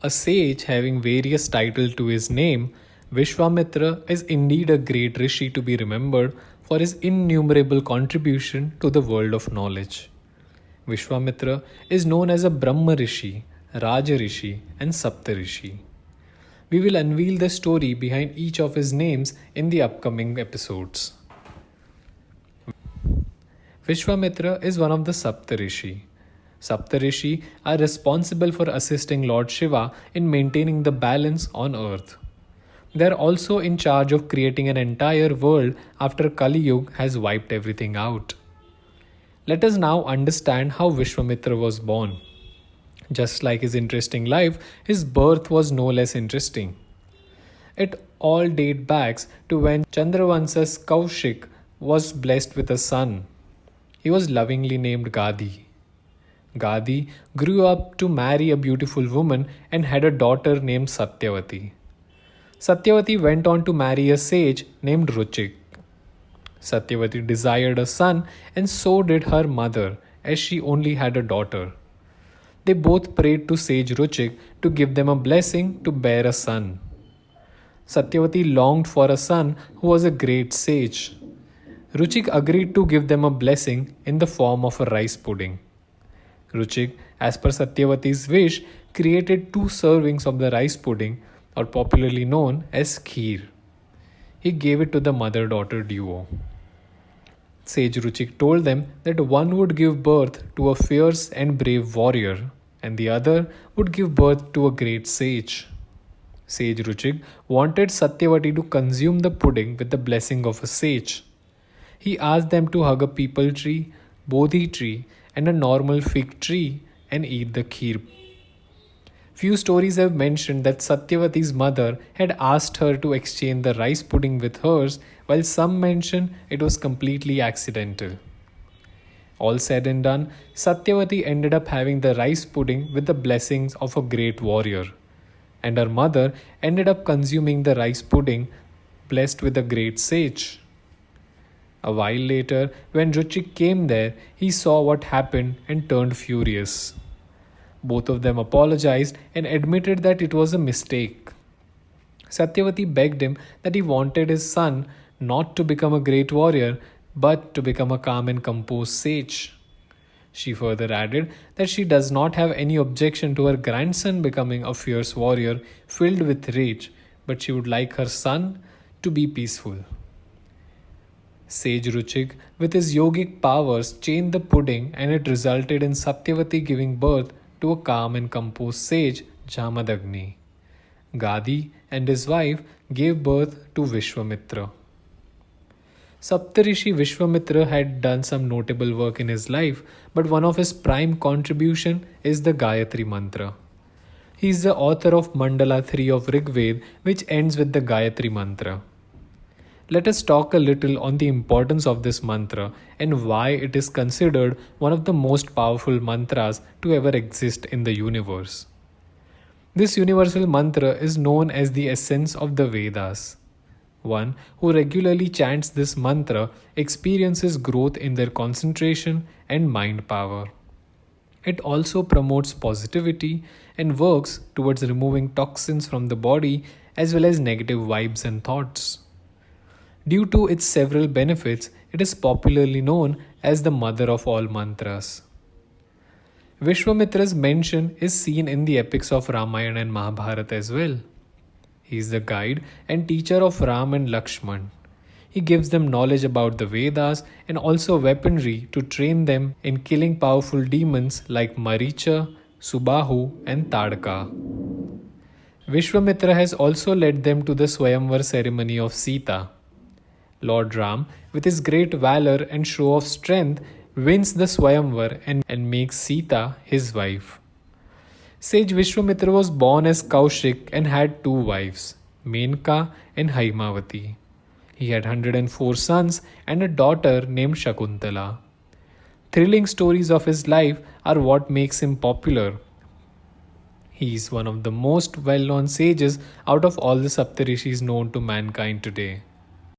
A sage having various titles to his name, Vishwamitra is indeed a great rishi to be remembered for his innumerable contribution to the world of knowledge. Vishwamitra is known as a Brahma Rishi, Raja Rishi, and Sapta Rishi. We will unveil the story behind each of his names in the upcoming episodes. Vishwamitra is one of the Saptarishi. Saptarishi are responsible for assisting Lord Shiva in maintaining the balance on earth. They are also in charge of creating an entire world after Kali Yuga has wiped everything out. Let us now understand how Vishwamitra was born. Just like his interesting life, his birth was no less interesting. It all dates back to when Chandravansa's Kaushik was blessed with a son. He was lovingly named Gadi. Gadi grew up to marry a beautiful woman and had a daughter named Satyavati. Satyavati went on to marry a sage named Ruchik. Satyavati desired a son, and so did her mother, as she only had a daughter. They both prayed to sage Ruchik to give them a blessing to bear a son. Satyavati longed for a son who was a great sage. Ruchik agreed to give them a blessing in the form of a rice pudding. Ruchik, as per Satyavati's wish, created 2 servings of the rice pudding, or popularly known as kheer. He gave it to the mother-daughter duo. Sage Ruchik told them that one would give birth to a fierce and brave warrior, and the other would give birth to a great sage. Sage Ruchik wanted Satyavati to consume the pudding with the blessing of a sage. He asked them to hug a peepal tree, bodhi tree, and a normal fig tree and eat the kheer. Few stories have mentioned that Satyavati's mother had asked her to exchange the rice pudding with hers, while some mention it was completely accidental. All said and done, Satyavati ended up having the rice pudding with the blessings of a great warrior, and her mother ended up consuming the rice pudding blessed with a great sage. A while later, when Ruchik came there, he saw what happened and turned furious. Both of them apologized and admitted that it was a mistake. Satyavati begged him that he wanted his son not to become a great warrior, but to become a calm and composed sage. She further added that she does not have any objection to her grandson becoming a fierce warrior filled with rage, but she would like her son to be peaceful. Sage Ruchik, with his yogic powers, changed the pudding, and it resulted in Satyavati giving birth to a calm and composed sage, Jamadagni. Gadi and his wife gave birth to Vishwamitra. Saptarishi Vishwamitra had done some notable work in his life, but one of his prime contribution is the Gayatri Mantra. He is the author of Mandala 3 of Rigved, which ends with the Gayatri Mantra. Let us talk a little on the importance of this mantra and why it is considered one of the most powerful mantras to ever exist in the universe. This universal mantra is known as the essence of the Vedas. One who regularly chants this mantra experiences growth in their concentration and mind power. It also promotes positivity and works towards removing toxins from the body as well as negative vibes and thoughts. Due to its several benefits, it is popularly known as the mother of all mantras. Vishwamitra's mention is seen in the epics of Ramayana and Mahabharata as well. He is the guide and teacher of Ram and Lakshman. He gives them knowledge about the Vedas and also weaponry to train them in killing powerful demons like Maricha, Subahu, and Tadka. Vishwamitra has also led them to the Swayamvar ceremony of Sita. Lord Ram, with his great valor and show of strength, wins the Swayamvar and makes Sita his wife. Sage Vishwamitra was born as Kaushik and had 2 wives, Menka and Haimavati. He had 104 sons and a daughter named Shakuntala. Thrilling stories of his life are what makes him popular. He is one of the most well-known sages out of all the Saptarishis known to mankind today.